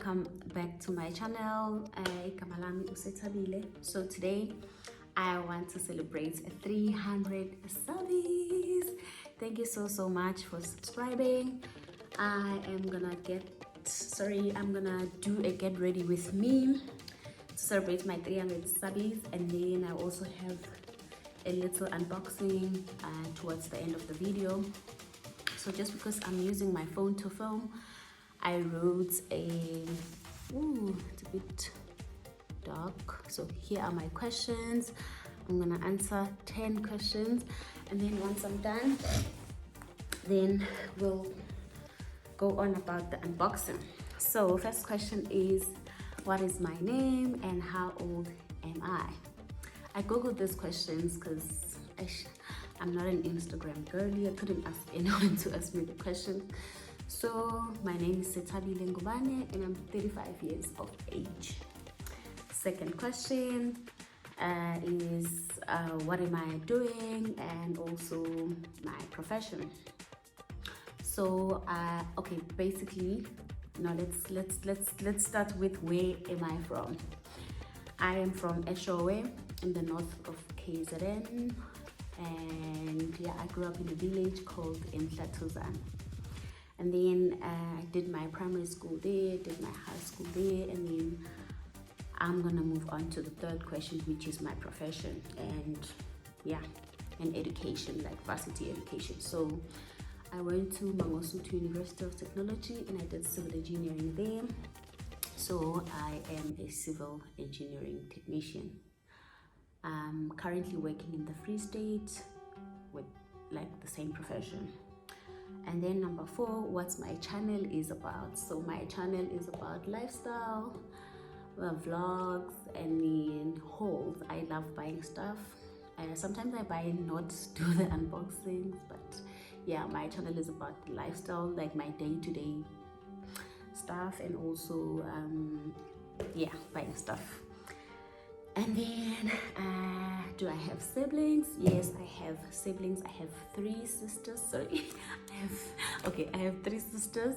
welcome back to my channel. So today I want to celebrate 300 subbies. Thank you so much for subscribing. I'm gonna do a get ready with me to celebrate my 300 subbies, and then I also have a little unboxing towards the end of the video. So just because I'm using my phone to film, I wrote it's a bit dark. So here are my questions. I'm gonna answer 10 questions, and then once I'm done, then we'll go on about the unboxing. So first question is, what is my name and how old am I? I googled these questions because I'm not an Instagram girly. I couldn't ask anyone to ask me the question. So my name is Sethabile Ngubane and I'm 35 years of age. Second question is what am I doing, and also my profession. So okay, basically, now let's start with where am I from. I am from Eshowe in the north of KZN, and yeah, I grew up in a village called Mhlatuzana. And then I did my primary school there, did my high school there, and then I'm gonna move on to the third question, which is my profession and education, like varsity education. So I went to Mangosuthu University of Technology and I did civil engineering there. So I am a civil engineering technician. I'm currently working in the Free State with like the same profession. And then number 4, what's my channel is about. So my channel is about lifestyle, vlogs, and then hauls. I love buying stuff. Sometimes I buy not to do the unboxings, but yeah, my channel is about lifestyle, like my day-to-day stuff, and also buying stuff. And then do I have siblings? Yes, I have siblings. I have 3 sisters. Sorry, I have 3 sisters.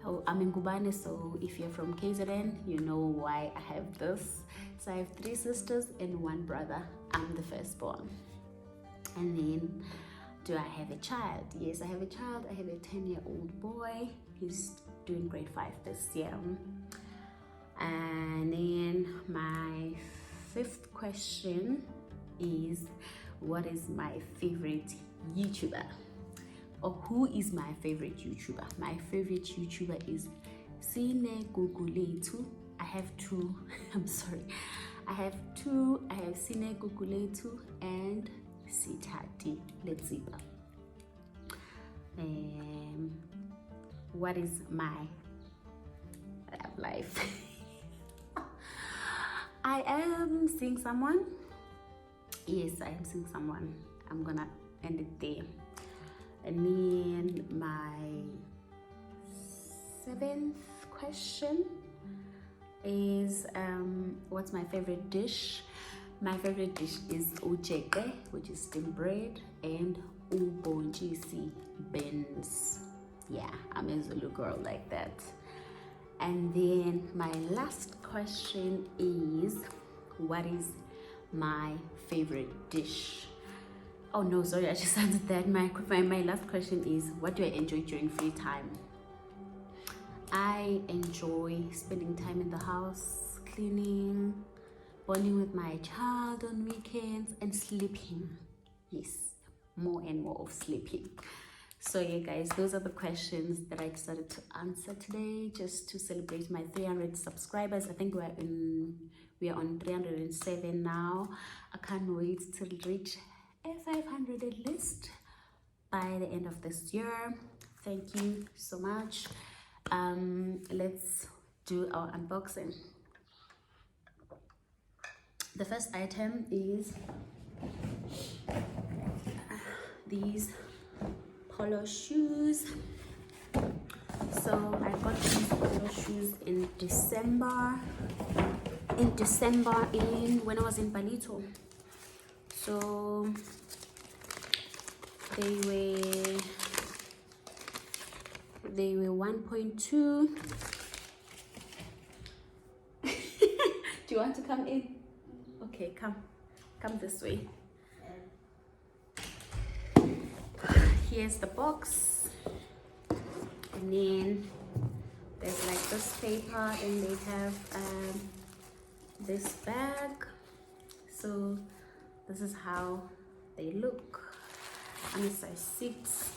Oh, I'm in Ngubane, so if you're from KZN, you know why I have this. So I have 3 sisters and 1 brother. I'm the firstborn. And then, do I have a child? Yes, I have a child. I have a 10-year-old boy. He's doing grade 5 this year. And then my 5th question is, what is my favorite YouTuber? Or who is my favorite YouTuber? My favorite YouTuber is Sine Guguletu. I have 2. I'm sorry. I have 2. I have Sine Guguletu and Sitati Letsiba. What is my life? I am seeing someone. Yes, I am seeing someone. I'm gonna end it there. And then my 7th question is what's my favorite dish? My favorite dish is ucheke, which is steamed bread, and ubonchisi beans. Yeah, I'm a Zulu girl like that. And then my last question is, what is my favorite dish? Oh no, sorry, I just answered that. My last question is, what do I enjoy during free time? I enjoy spending time in the house, cleaning, bonding with my child on weekends, and sleeping. Yes, more and more of sleeping. So yeah guys, those are the questions that I decided to answer today, just to celebrate my 300 subscribers. I think we are on 307 now. I can't wait to reach a 500 at least by the end of this year. Thank you so much. Let's do our unboxing. The first item is these polo shoes. So I got these polo shoes in December when I was in Palito. So they were 1.2 Do you want to come in? Okay, come this way. Here's the box, and then there's like this paper, and they have this bag. So this is how they look. I'm a size 6.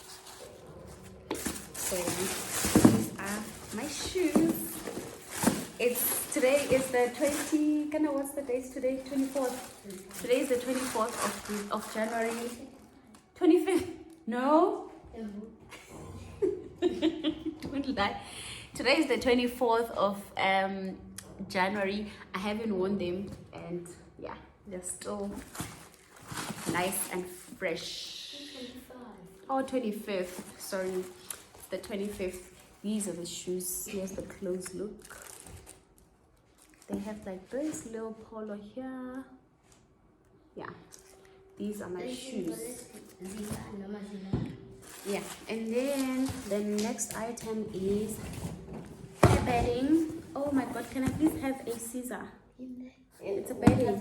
So these are my shoes. Today is the 20. Kana, what's the date today? 24th. Today is the 24th of January. 25th. No. Don't lie. Today is the 24th of January. I haven't worn them, and yeah, they're still nice and fresh. 25. Oh, 25th. Sorry, it's the 25th. These are the shoes. Here's the close look. They have like this little polo here. Yeah, these are my shoes. Yeah, and then the next item is a bedding. Oh my god, can I please have a scissor? It's a bedding.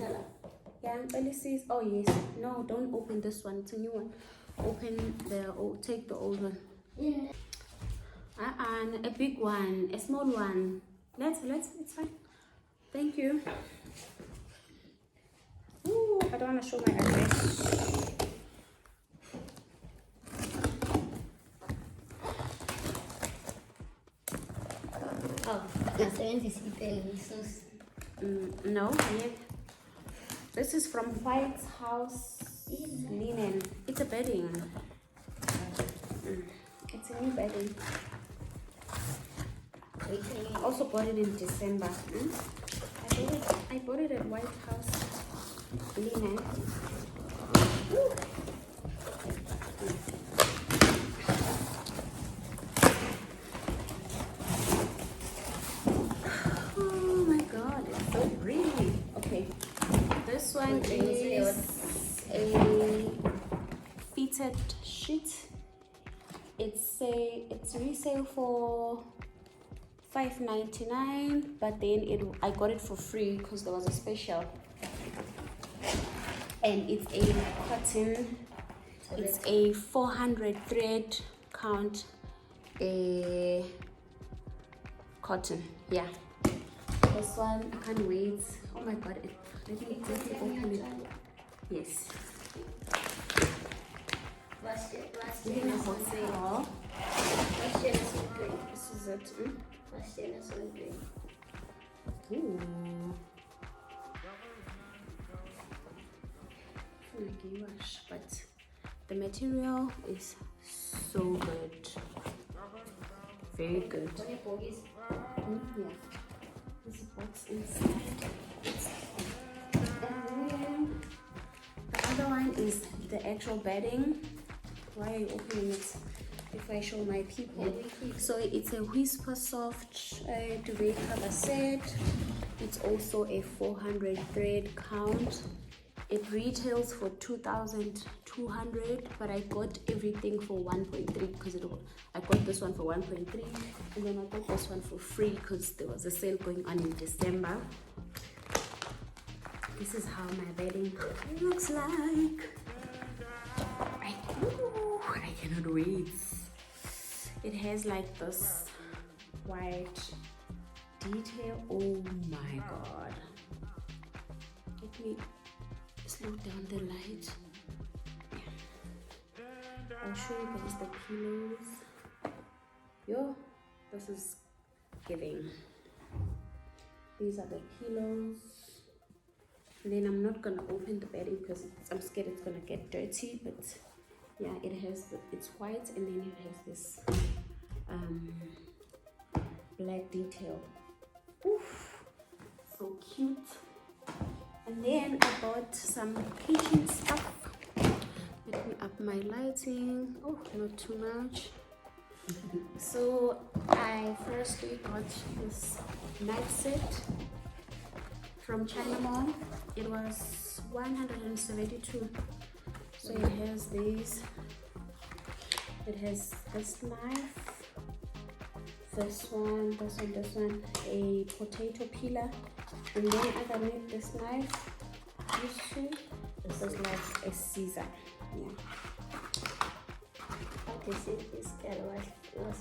Yeah, belly says, oh yes. No, don't open this one. It's a new one. Open take the old one. A big one, a small one. Let's, it's fine. Thank you. Ooh, I don't want to show my address. Oh, no, yeah. This is from White House Linen. It's a bedding. It's a new bedding. I also bought it in December. I bought it at White House Linen. Oh my god, it's so pretty. Okay, this one is a fitted sheet. It's resale for $5.99, but then I got it for free because there was a special. And it's a cotton. It's a 400 thread count cotton. Yeah. This one, I can't wait. Oh my god, let me open it. Yes. Even a hotel. This is it. Ooh. But the material is so good. Very good. Yeah. There's a box inside. And then the other one is the actual bedding. Why are you opening it if I show my people? So it's a Whisper Soft duvet cover set. It's also a 400 thread count. It retails for $2,200, but I got everything for 1.3 because I got this one for 1.3, and then I got this one for free because there was a sale going on in December. This is how my bedding looks like. I cannot wait. It has like this white detail. Oh my god. Let me slow down the light. Yeah. I'll show you guys the pillows. Yo, this is giving. These are the pillows. And then I'm not gonna open the bedding because I'm scared it's gonna get dirty, but yeah, it's white, and then it has this black detail. Oof, so cute. And then I bought some kitchen stuff. Let me up my lighting. Oh, not too much. So I firstly got this knife set from China Mall. It was $172. So it has these. It has this knife, this one, a potato peeler, And then underneath this knife, this two, there's like a scissor. Yeah. Okay, see this girl was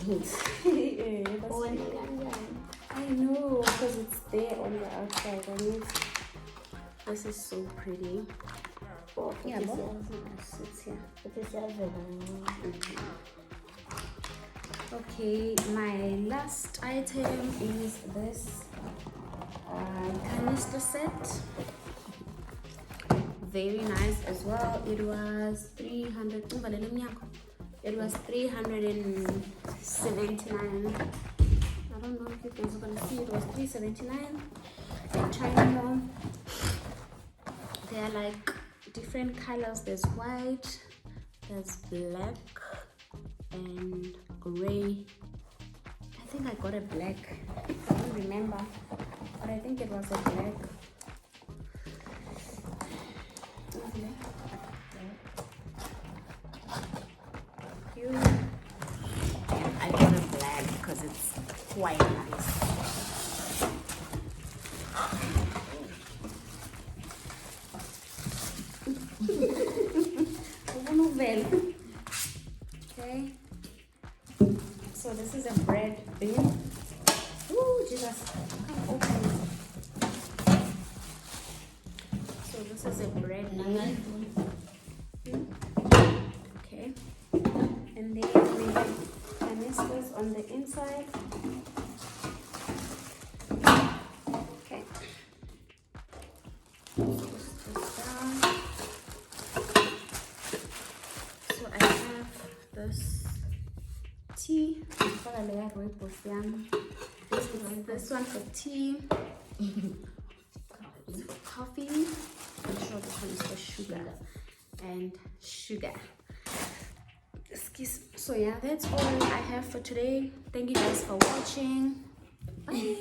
Yeah, that's when really- I know, because it's there on the outside. I mean, this is so pretty. Yeah, but it's here. Okay, my last item is this canister set. Very nice as well. It was 300. It was 379. I don't know if you guys are gonna see. It was 379 in China Mall. They are like different colors. There's white, there's black, and gray. I think I got a black. I don't remember, but I think it was a black. I got a black because it's quite nice. Okay, so this is a bread bin. Ooh, Jesus, I can't open it. So this is a bread bin. Okay, and then we have canisters on the inside. Okay, push this down. So I have this tea. This one for tea. Coffee. I'm sure this one is for sugar. And sugar. Excuse. So yeah, that's all I have for today. Thank you guys for watching. Bye.